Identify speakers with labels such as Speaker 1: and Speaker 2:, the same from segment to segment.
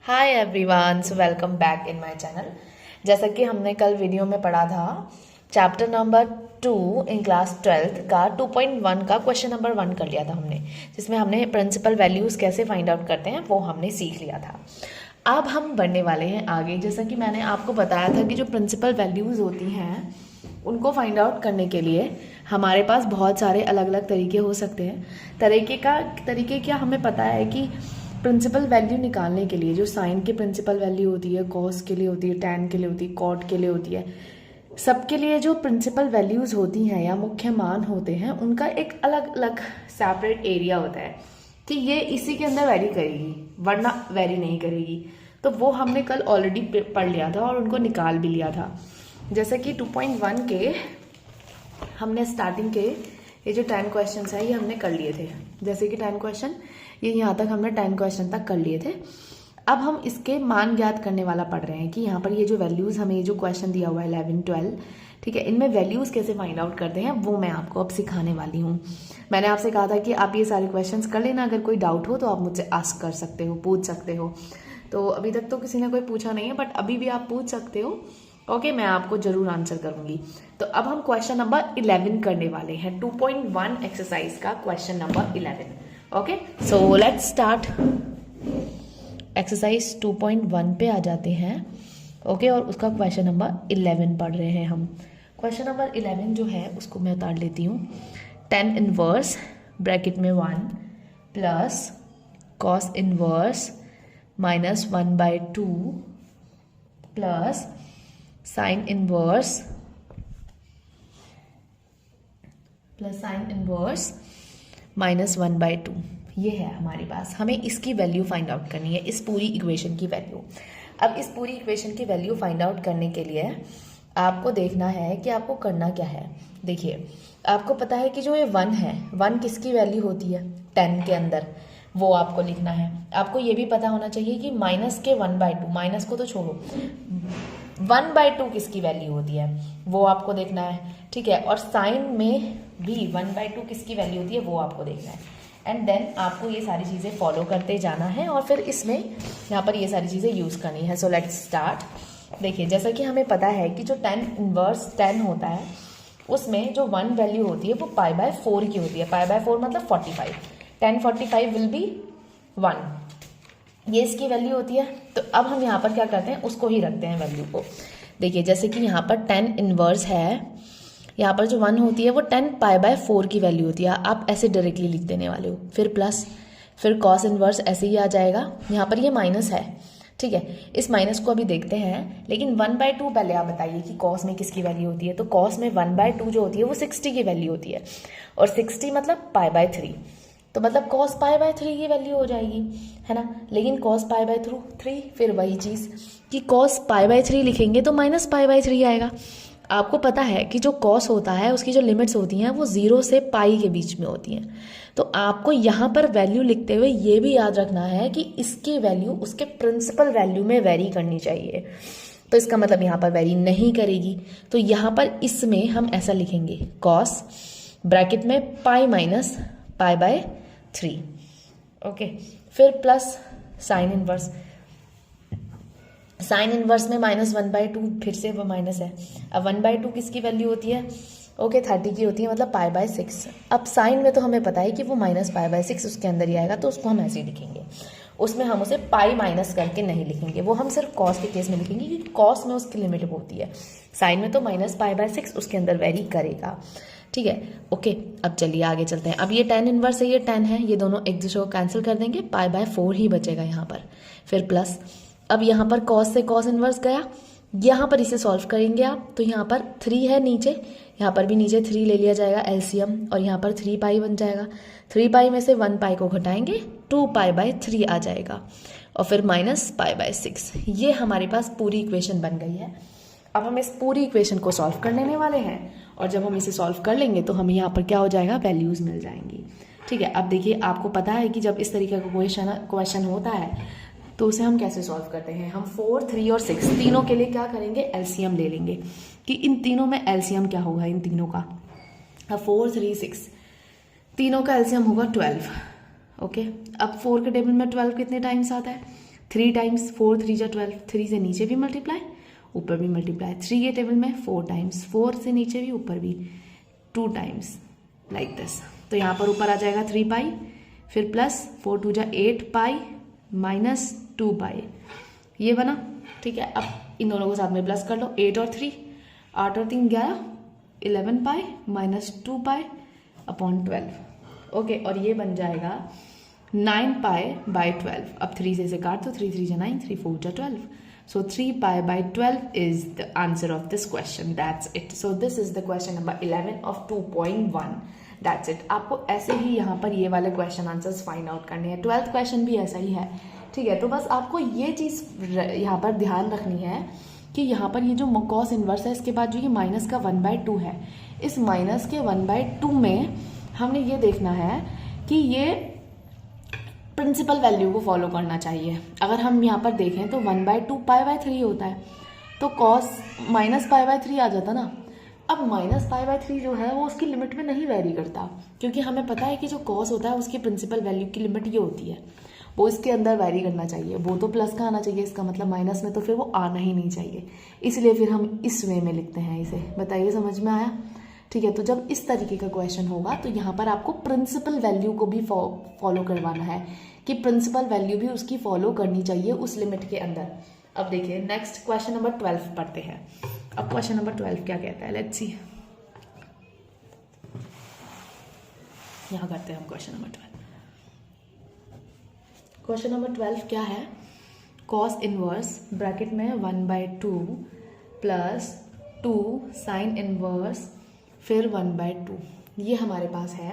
Speaker 1: Hi everyone, so welcome back in my channel. जैसा कि हमने कल वीडियो में पढ़ा था chapter number 2 in class 12th का 2.1 का क्वेश्चन नंबर 1 कर लिया था हमने, जिसमें हमने प्रिंसिपल वैल्यूज़ कैसे फाइंड आउट करते हैं वो हमने सीख लिया था। अब हम बढ़ने वाले हैं आगे। जैसा कि मैंने आपको बताया था कि जो प्रिंसिपल वैल्यूज़ होती हैं उनको फाइंड आउट करने के लिए हमारे पास बहुत सारे अलग अलग तरीके हो सकते हैं। तरीके क्या हमें पता है कि प्रिंसिपल वैल्यू निकालने के लिए जो साइन की प्रिंसिपल वैल्यू होती है, कॉस के लिए होती है, टैन के लिए होती है, कॉट के लिए होती है, सबके लिए जो प्रिंसिपल वैल्यूज़ होती हैं या मुख्य मान होते हैं उनका एक अलग अलग सेपरेट एरिया होता है कि ये इसी के अंदर वेरी करेगी वरना वेरी नहीं करेगी। तो वो हमने कल ऑलरेडी पढ़ लिया था और उनको निकाल भी लिया था। जैसे कि 2.1 के हमने स्टार्टिंग के ये जो 10 क्वेश्चन है ये हमने कर लिए थे। जैसे कि 10 क्वेश्चन ये यहाँ तक हमने 10 क्वेश्चन तक कर लिए थे। अब हम इसके मान ज्ञात करने वाला पढ़ रहे हैं कि यहाँ पर ये जो वैल्यूज़ हमें ये जो क्वेश्चन दिया हुआ है 11, 12, ठीक है, इनमें वैल्यूज़ कैसे फाइंड आउट करते हैं वो मैं आपको अब सिखाने वाली हूँ। मैंने आपसे कहा था कि आप ये सारे क्वेश्चंस कर लेना, अगर कोई डाउट हो तो आप मुझसे आस्क कर सकते हो, पूछ सकते हो। तो अभी तक तो किसी ने कोई पूछा नहीं है, बट अभी भी आप पूछ सकते हो। ओके, मैं आपको जरूर आंसर करूंगी। तो अब हम क्वेश्चन नंबर 11 करने वाले हैं, 2.1 एक्सरसाइज का question number 11। Okay, so let's start. Exercise 2.1 पे आ जाते हैं। ओके, और उसका क्वेश्चन नंबर 11 पढ़ रहे हैं हम। क्वेश्चन नंबर 11 जो है उसको मैं उतार लेती हूँ। tan इनवर्स ब्रैकेट में 1 plus cos inverse minus 1/2 plus sine inverse minus 1/2। ये है हमारे पास। हमें इसकी वैल्यू फाइंड आउट करनी है, इस पूरी इक्वेशन की वैल्यू। अब इस पूरी इक्वेशन की वैल्यू फाइंड आउट करने के लिए आपको देखना है कि आपको करना क्या है। देखिए, आपको पता है कि जो ये 1 है, 1 किसकी वैल्यू होती है 10 के अंदर, वो आपको लिखना है। आपको ये भी पता होना चाहिए कि माइनस के 1/2, माइनस को तो छोड़ो, 1/2 किसकी वैल्यू होती है वो आपको देखना है, ठीक है। और साइन में भी 1/2 किसकी वैल्यू होती है वो आपको देखना है। एंड देन आपको ये सारी चीज़ें फॉलो करते जाना है और फिर इसमें यहाँ पर ये सारी चीज़ें यूज़ करनी है। So let's start. देखिए, जैसा कि हमें पता है कि जो tan इनवर्स 10 होता है उसमें जो 1 वैल्यू होती है वो π/4 की होती है। π/4 मतलब 45। tan 45 विल बी 1, ये इसकी वैल्यू होती है। तो अब हम यहाँ पर क्या करते हैं, उसको ही रखते हैं वैल्यू को। देखिए, जैसे कि यहाँ पर tan इनवर्स है, यहाँ पर जो 1 होती है वो 10 π/4 की वैल्यू होती है। आप ऐसे डायरेक्टली लिख देने वाले हो, फिर प्लस, फिर cos इनवर्स ऐसे ही आ जाएगा। यहाँ पर ये माइनस है, ठीक है। इस माइनस को अभी देखते हैं, लेकिन 1/2 पहले आप बताइए कि cos में किसकी वैल्यू होती है। तो cos में 1/2 जो होती है वो 60 की वैल्यू होती है, और 60 मतलब π/3, तो मतलब cos π/3 की वैल्यू हो जाएगी, है ना। लेकिन cos π/3 फिर वही चीज़ कि cos π/3 लिखेंगे तो माइनस π/3 आएगा। आपको पता है कि जो cos होता है उसकी जो लिमिट्स होती हैं वो 0 से पाई के बीच में होती हैं। तो आपको यहाँ पर वैल्यू लिखते हुए ये भी याद रखना है कि इसकी वैल्यू उसके प्रिंसिपल वैल्यू में वेरी करनी चाहिए। तो इसका मतलब यहाँ पर वेरी नहीं करेगी। तो यहाँ पर इसमें हम ऐसा लिखेंगे, cos ब्रैकेट में पाई माइनस π/3, ओके, फिर plus sine inverse. Sine inverse में माइनस 1/2, फिर से वो माइनस है। अब 1/2 किसकी वैल्यू होती है, ओके 30 की होती है, मतलब π/6। अब साइन में तो हमें पता है कि वो माइनस π/6 उसके अंदर ही आएगा, तो उसको हम ऐसे ही लिखेंगे। उसमें हम उसे पाई माइनस करके नहीं लिखेंगे, वो हम सिर्फ कॉस के केस में लिखेंगे क्योंकि कॉस में उसकी लिमिट होती है। साइन में तो माइनस π/6 उसके अंदर वेरी करेगा, ठीक है। ओके, अब चलिए आगे चलते हैं। अब ये tan इनवर्स है, ये tan है, ये दोनों एक दूसरे को कैंसिल कर देंगे, π/4 ही बचेगा यहाँ पर। फिर प्लस, अब यहाँ पर cos से cos इनवर्स गया, यहाँ पर इसे सॉल्व करेंगे आप, तो यहाँ पर 3 है नीचे, यहाँ पर भी नीचे 3 ले लिया जाएगा एलसीएम, और यहाँ पर 3π बन जाएगा। 3π में से 1π को घटाएंगे, 2π/3 आ जाएगा, और फिर माइनस π/6। ये हमारे पास पूरी इक्वेशन बन गई है। अब हम इस पूरी इक्वेशन को सॉल्व कर लेने वाले हैं, और जब हम इसे सॉल्व कर लेंगे तो हमें यहाँ पर क्या हो जाएगा, वैल्यूज़ मिल जाएंगी, ठीक है। अब देखिए, आपको पता है कि जब इस तरीके का क्वेश्चन होता है तो उसे हम कैसे सॉल्व करते हैं। हम 4, 3 और 6 तीनों के लिए क्या करेंगे, एलसीएम ले लेंगे कि इन तीनों में एलसीएम क्या होगा, इन तीनों का। 4, 3, 6 तीनों का एलसीएम होगा 12, ओके। अब 4 के टेबल में 12 कितने टाइम्स आता है, 3 टाइम्स 4 3 जा 12, 3 से नीचे भी मल्टीप्लाई ऊपर भी मल्टीप्लाई, 3 के टेबल में 4 टाइम्स, 4 से नीचे भी ऊपर भी 2 टाइम्स लाइक दिस। तो यहाँ पर ऊपर आ जाएगा 3 पाई, फिर प्लस 4 2 जा 8 पाई माइनस 2 पाई, ये बना। ठीक है, अब इन दोनों को साथ में प्लस कर लो, 8 और 3, 8 और 3 11, 11 pi minus 2 pi upon 12। Okay, और ये बन जाएगा 9 पाई बाई 12। अब 3 से इसे काट दो, 3 3 जा 9, 3 4 जा 12, so 3 pi by 12 is the answer of this question. That's it. So this is the question number 11 of 2.1. That's it. आपको ऐसे ही यहाँ पर ये वाले क्वेश्चन आंसर्स फाइंड आउट करने हैं। 12th क्वेश्चन भी ऐसा ही है। ठीक है, तो बस आपको ये चीज़ यहाँ पर ध्यान रखनी है कि यहाँ पर ये जो कॉस इन्वर्स है, इसके बाद जो ये माइनस का 1/2 है, इस माइनस के 1/2 में हमने ये देखना है कि ये प्रिंसिपल वैल्यू को फॉलो करना चाहिए। अगर हम यहाँ पर देखें तो 1/2 π/3 होता है, तो कॉस माइनस π/3 आ जाता ना। अब माइनस π/3 जो है वो उसकी लिमिट में नहीं वेरी करता, क्योंकि हमें पता है कि जो कॉस होता है उसकी प्रिंसिपल वैल्यू की लिमिट ये होती है, वो इसके अंदर वेरी करना चाहिए। वो तो प्लस का आना चाहिए, इसका मतलब माइनस में तो फिर वो आना ही नहीं चाहिए, इसलिए फिर हम इस वे में लिखते हैं इसे। बताइए, समझ में आया? ठीक है, तो जब इस तरीके का क्वेश्चन होगा तो यहाँ पर आपको प्रिंसिपल वैल्यू को भी फॉलो करवाना है, कि प्रिंसिपल वैल्यू भी उसकी फॉलो करनी चाहिए उस लिमिट के अंदर। अब देखिए नेक्स्ट क्वेश्चन नंबर 12 पढ़ते हैं। अब क्वेश्चन नंबर 12 क्या कहता है, लेट्स सी। यहाँ करते हैं हम क्वेश्चन नंबर 12। क्वेश्चन नंबर 12 क्या है, कॉस इनवर्स ब्रैकेट में 1/2 प्लस 2 साइन इनवर्स फिर 1/2, ये हमारे पास है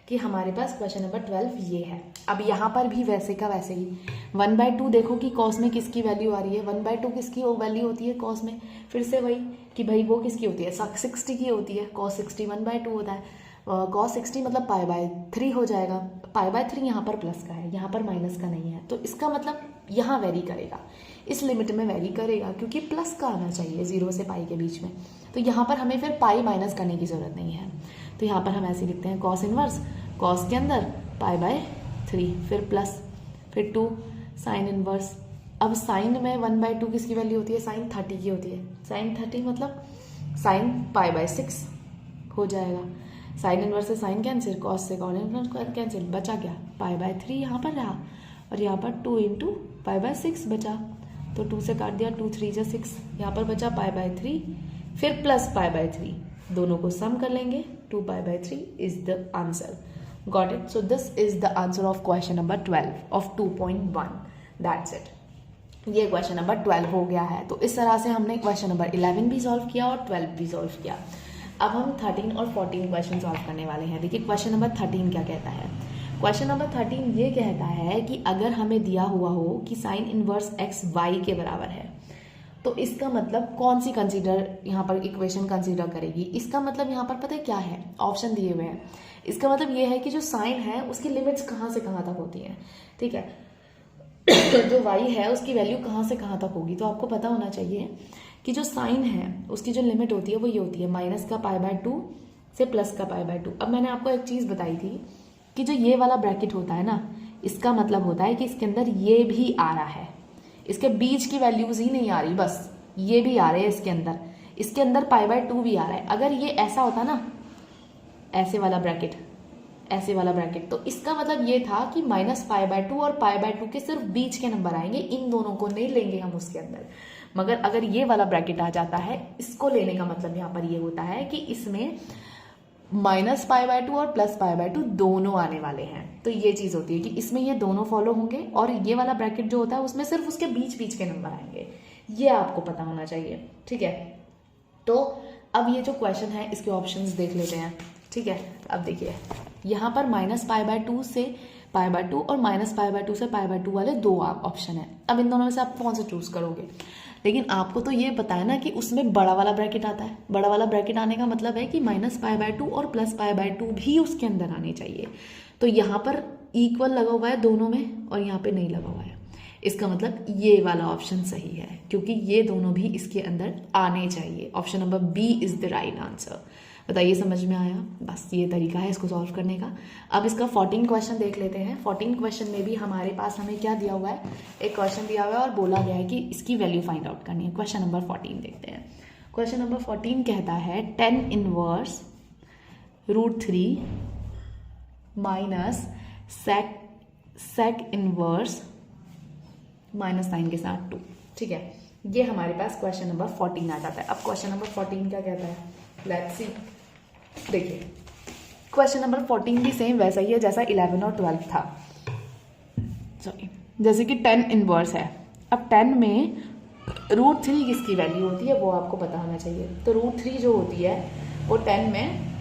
Speaker 1: कि हमारे पास क्वेश्चन नंबर 12 ये है। अब यहाँ पर भी वैसे का वैसे ही 1/2 देखो कि कॉस में किसकी वैल्यू आ रही है, 1/2 किसकी वैल्यू होती है कॉस में, फिर से वही कि भाई वो किसकी होती है, 60 की होती है, कॉस 60 1/2 होता है, कॉस 60 मतलब π/3 हो जाएगा। π/3 यहाँ पर प्लस का है, यहाँ पर माइनस का नहीं है, तो इसका मतलब यहाँ वेरी करेगा, इस लिमिट में वेरी करेगा, क्योंकि प्लस का आना चाहिए 0 से पाई के बीच में। तो यहाँ पर हमें फिर पाई माइनस करने की ज़रूरत नहीं है, तो यहाँ पर हम ऐसे लिखते हैं कॉस इनवर्स, कॉस के अंदर π/3 फिर प्लस फिर 2 साइन इनवर्स। अब साइन में 1/2 किसकी वैल्यू होती है, साइन 30 की होती है, साइन 30 मतलब साइन π/6 हो जाएगा। साइन इनवर्स से साइन कैंसिल, कॉस से कॉस इनवर्स कैंसिल, बचा क्या π/3 यहाँ पर रहा, और यहाँ पर 2 × π/6 बचा, तो 2 से काट दिया, 2 3 जा 6, यहाँ पर बचा π/3 फिर प्लस π/3, दोनों को सम कर लेंगे, 2π/3 is the answer. Got it? So this is the answer of question number 12 of 2.1। That's it. ये क्वेश्चन नंबर 12 हो गया है। तो इस तरह से हमने क्वेश्चन नंबर 11 भी सॉल्व किया और 12 भी सॉल्व किया। अब हम 13 और 14 क्वेश्चन सॉल्व करने वाले हैं। देखिए क्वेश्चन नंबर 13 क्या कहता है। क्वेश्चन नंबर 13 ये कहता है कि अगर हमें दिया हुआ हो कि साइन इनवर्स x y के बराबर है, तो इसका मतलब कौन सी कंसीडर यहाँ पर इक्वेशन कंसीडर करेगी। इसका मतलब यहाँ पर पता है क्या है, ऑप्शन दिए हुए हैं। इसका मतलब ये है कि जो साइन है उसकी लिमिट्स कहाँ से कहाँ तक होती हैं, ठीक है। जो y है उसकी वैल्यू कहाँ से कहाँ तक होगी, तो आपको पता होना चाहिए कि जो साइन है उसकी जो लिमिट होती है वो ये होती है माइनस का π/2 से प्लस का π/2। अब मैंने आपको एक चीज़ बताई थी कि जो ये वाला ब्रैकेट होता है ना, इसका मतलब होता है कि इसके अंदर ये भी आ रहा है, इसके बीच की वैल्यूज ही नहीं आ रही, बस ये भी आ रहे हैं इसके अंदर π/2 भी आ रहा है। अगर ये ऐसा होता ना, ऐसे वाला ब्रैकेट, तो इसका मतलब ये था कि माइनस π/2 और π/2 के सिर्फ बीच के नंबर आएंगे, इन दोनों को नहीं लेंगे हम उसके अंदर। मगर अगर ये वाला ब्रैकेट आ जाता है, इसको लेने का मतलब यहाँ पर ये होता है कि इसमें माइनस π/2 और प्लस π/2 दोनों आने वाले हैं। तो ये चीज़ होती है कि इसमें ये दोनों फॉलो होंगे और ये वाला ब्रैकेट जो होता है उसमें सिर्फ उसके बीच के नंबर आएंगे, ये आपको पता होना चाहिए, ठीक है। तो अब ये जो क्वेश्चन है इसके ऑप्शंस देख लेते हैं, ठीक है। अब देखिए यहाँ पर माइनस π/2 से π/2 और माइनस π/2 से π/2 वाले दो ऑप्शन है। अब इन दोनों में से आप कौन सा चूज करोगे, लेकिन आपको तो ये पता है ना कि उसमें बड़ा वाला ब्रैकेट आता है। बड़ा वाला ब्रैकेट आने का मतलब है कि माइनस π/2 और प्लस π/2 भी उसके अंदर आने चाहिए। तो यहाँ पर इक्वल लगा हुआ है दोनों में और यहाँ पे नहीं लगा हुआ है, इसका मतलब ये वाला ऑप्शन सही है, क्योंकि ये दोनों भी इसके अंदर आने चाहिए। Option number B is the right answer. बताइए समझ में आया? बस ये तरीका है इसको सॉल्व करने का। अब इसका 14 क्वेश्चन देख लेते हैं। 14 क्वेश्चन में भी हमारे पास हमें क्या दिया हुआ है, एक क्वेश्चन दिया हुआ है और बोला गया है कि इसकी वैल्यू फाइंड आउट करनी है। क्वेश्चन नंबर 14 देखते हैं। क्वेश्चन नंबर 14 कहता है 10 inverse √3 minus sec inverse minus sine के साथ 2। ठीक है, ये हमारे पास क्वेश्चन नंबर 14 आ जाता है। अब क्वेश्चन नंबर 14 क्या कहता है, लेट्स सी। देखिए क्वेश्चन नंबर 14 भी सेम वैसा ही है जैसा 11 और 12 था। सॉरी, जैसे कि 10 इनवर्स है। अब 10 में √3 किसकी वैल्यू होती है वो आपको पता होना चाहिए। तो √3 जो होती है वो 10 में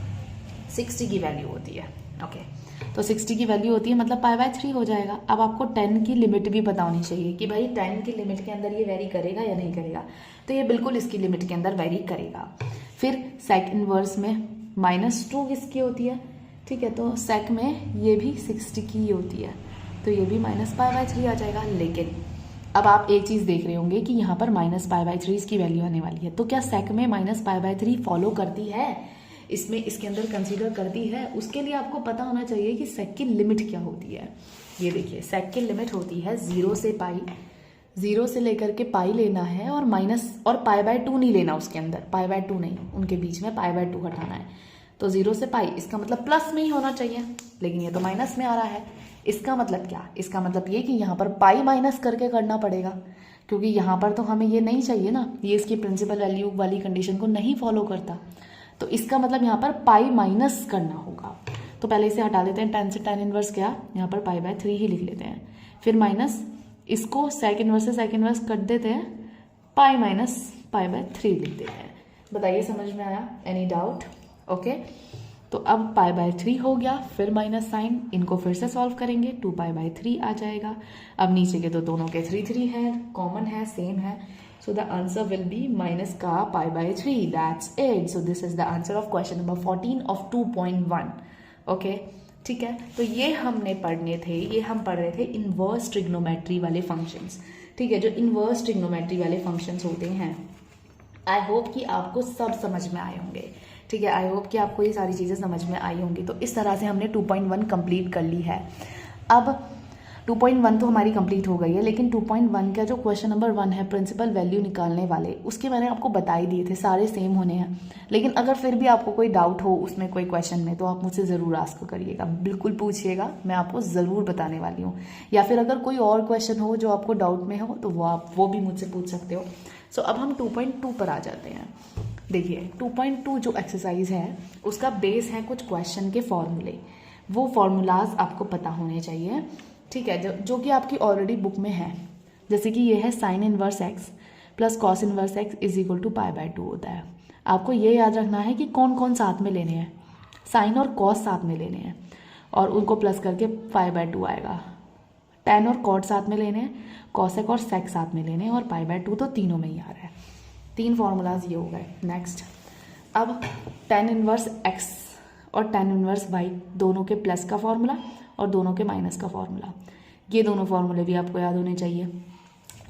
Speaker 1: 60 की वैल्यू होती है। ओके, तो 60 की वैल्यू होती है मतलब π/3 हो जाएगा। अब आपको 10 की लिमिट भी पता होनी चाहिए कि भाई 10 की लिमिट के अंदर ये वेरी करेगा या नहीं करेगा। तो ये बिल्कुल इसकी लिमिट के अंदर वेरी करेगा। फिर सेक इनवर्स में -2 किसकी होती है, ठीक है, तो सेक में ये भी 60 की ही होती है, तो ये भी -π/3 आ जाएगा। लेकिन अब आप एक चीज़ देख रहे होंगे कि यहाँ पर -π/3 की वैल्यू आने वाली है, तो क्या सेक में -π/3 फॉलो करती है, इसमें इसके अंदर कंसीडर करती है? उसके लिए आपको पता होना चाहिए कि सेक की लिमिट क्या होती है। ये देखिए सेक की लिमिट होती है 0 से पाई, 0 से लेकर के पाई लेना है और माइनस और π/2 नहीं लेना उसके अंदर, π/2 नहीं, उनके बीच में π/2 हटाना है। तो 0 से पाई इसका मतलब प्लस में ही होना चाहिए, लेकिन ये तो माइनस में आ रहा है। इसका मतलब क्या, इसका मतलब ये कि यहाँ पर पाई माइनस करके करना पड़ेगा, क्योंकि यहाँ पर तो हमें ये नहीं चाहिए ना, ये इसकी प्रिंसिपल वैल्यू वाली कंडीशन को नहीं फॉलो करता। तो इसका मतलब यहाँ पर पाई माइनस करना होगा। तो पहले इसे हटा देते हैं, 10 से tan इनवर्स गया, यहाँ पर π/3 ही लिख लेते हैं। फिर माइनस इसको सेक इनवर्स से सेक इनवर्स कट देते हैं, पाई माइनस π/3 लिख देते हैं। बताइए समझ में आया? Any doubt? ओके, तो अब π/3 हो गया, फिर माइनस साइन, इनको फिर से सॉल्व करेंगे, 2π/3 आ जाएगा। अब नीचे के तो दोनों के 3 है, कॉमन है, सेम है, so the answer will be minus का π/3. That's it. So this is the answer of question number 14 of 2.1. Okay, ठीक है। तो ये हमने पढ़ने थे, ये हम पढ़ रहे थे इनवर्स ट्रिग्नोमेट्री वाले फंक्शंस। ठीक है, जो इनवर्स ट्रिग्नोमेट्री वाले फंक्शंस होते हैं, आई होप कि आपको सब समझ में आए होंगे। ठीक है, आई होप कि आपको ये सारी चीज़ें समझ में आई होंगी। तो इस तरह से हमने 2.1 कंप्लीट कर ली है। अब 2.1 तो हमारी कंप्लीट हो गई है, लेकिन 2.1 का जो क्वेश्चन नंबर 1 है प्रिंसिपल वैल्यू निकालने वाले, उसके मैंने आपको बता ही दिए थे, सारे सेम होने हैं। लेकिन अगर फिर भी आपको कोई डाउट हो उसमें कोई क्वेश्चन में, तो आप मुझसे ज़रूर आस्क करिएगा, बिल्कुल पूछिएगा, मैं आपको ज़रूर बताने वाली हूँ। या फिर अगर कोई और क्वेश्चन हो जो आपको डाउट में हो तो वो भी मुझसे पूछ सकते हो। सो अब हम 2.2 पर आ जाते हैं। देखिए 2.2 जो एक्सरसाइज है उसका बेस है कुछ क्वेश्चन के फॉर्मूले। वो फॉर्मूलाज आपको पता होने चाहिए। ठीक है, जो कि आपकी ऑलरेडी बुक में है। जैसे कि ये है sine inverse x plus cos inverse x is equal to π/2 होता है। आपको ये याद रखना है कि कौन कौन साथ में लेने हैं, साइन और कॉस साथ में लेने हैं और उनको प्लस करके π/2 आएगा। tan और कॉट साथ में लेने हैं, कॉसेक और सेक साथ में लेने हैं और π/2 तो तीनों में ही आ रहा है। 3 फॉर्मूलाज ये हो गए। नेक्स्ट, अब tan इनवर्स एक्स और tan इनवर्स वाई दोनों के प्लस का फॉर्मूला और दोनों के माइनस का फॉर्मूला, ये दोनों फॉर्मूले भी आपको याद होने चाहिए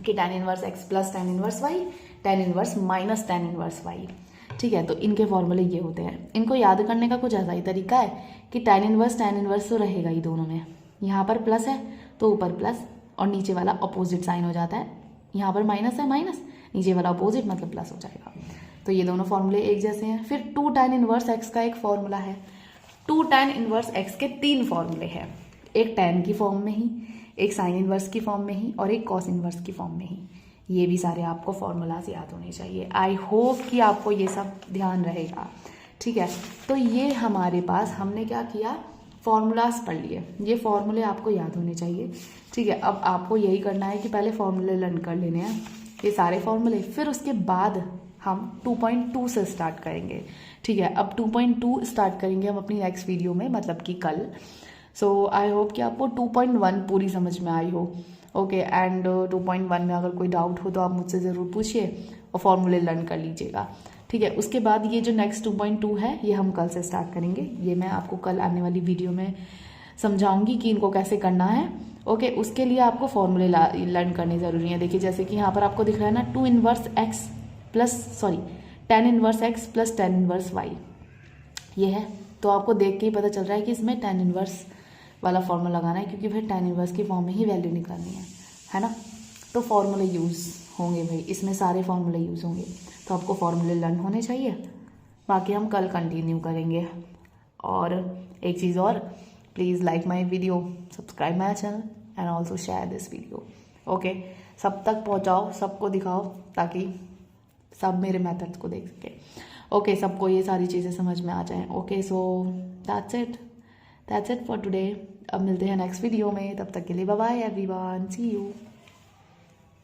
Speaker 1: कि tan inverse x plus tan inverse Y, tan inverse minus tan inverse Y. ठीक है, तो इनके फॉर्मूले ये होते हैं। इनको याद करने का कुछ ऐसा ही तरीका है कि tan इनवर्स तो रहेगा ही दोनों में, यहाँ पर प्लस है तो ऊपर प्लस और नीचे वाला अपोजिट साइन हो जाता है। यहाँ पर माइनस है, माइनस, नीचे वाला अपोजिट मतलब प्लस हो जाएगा। तो ये दोनों फॉर्मूले एक जैसे हैं। फिर 2 tan इनवर्स एक्स का एक फॉर्मूला है। 2 tan इनवर्स एक्स के 3 फॉर्मूले हैं, एक tan की फॉर्म में ही, एक साइन इनवर्स की फॉर्म में ही और एक कॉस इनवर्स की फॉर्म में ही। ये भी सारे आपको फॉर्मूलाज याद होने चाहिए। आई होप कि आपको ये सब ध्यान रहेगा। ठीक है, तो ये हमारे पास हमने क्या किया, फॉर्मूलाज पढ़ लिए। ये फॉर्मूले आपको याद होने चाहिए। ठीक है, अब आपको यही करना है कि पहले फॉर्मूले लर्न कर लेने हैं, ये सारे फॉर्मूले, फिर उसके बाद हम 2.2 से स्टार्ट करेंगे। ठीक है, अब 2.2 स्टार्ट करेंगे हम अपनी नेक्स्ट वीडियो में, मतलब कि कल। सो आई होप कि आपको 2.1 पूरी समझ में आई हो। ओके, एंड 2.1 में अगर कोई डाउट हो तो आप मुझसे ज़रूर पूछिए और फॉर्मूले लर्न कर लीजिएगा। ठीक है, उसके बाद ये जो नेक्स्ट 2.2 है ये हम कल से स्टार्ट करेंगे। ये मैं आपको कल आने वाली वीडियो में समझाऊंगी कि इनको कैसे करना है। ओके, उसके लिए आपको फॉर्मूले लर्न करने ज़रूरी है। देखिए जैसे कि यहाँ पर आपको दिख रहा है ना, tan inverse x plus tan inverse Y. ये है, तो आपको देख के ही पता चल रहा है कि इसमें tan इनवर्स वाला फॉर्मूला लगाना है, क्योंकि फिर tan इनवर्स की फॉर्म में ही वैल्यू निकालनी है ना। तो फॉर्मूले यूज़ होंगे भाई, इसमें सारे फॉर्मूले यूज़ होंगे, तो आपको फॉर्मूले लर्न होने चाहिए। बाकी हम कल कंटिन्यू करेंगे। और एक चीज़ और, please like my video, subscribe my channel and also share this video. Okay, सब तक पहुँचाओ, सबको दिखाओ, ताकि सब मेरे मेथड्स को देख सके। ओके, सबको ये सारी चीज़ें समझ में आ जाएं। Okay, so that's it for today. अब मिलते हैं नेक्स्ट वीडियो में, तब तक के लिए bye bye everyone, see you.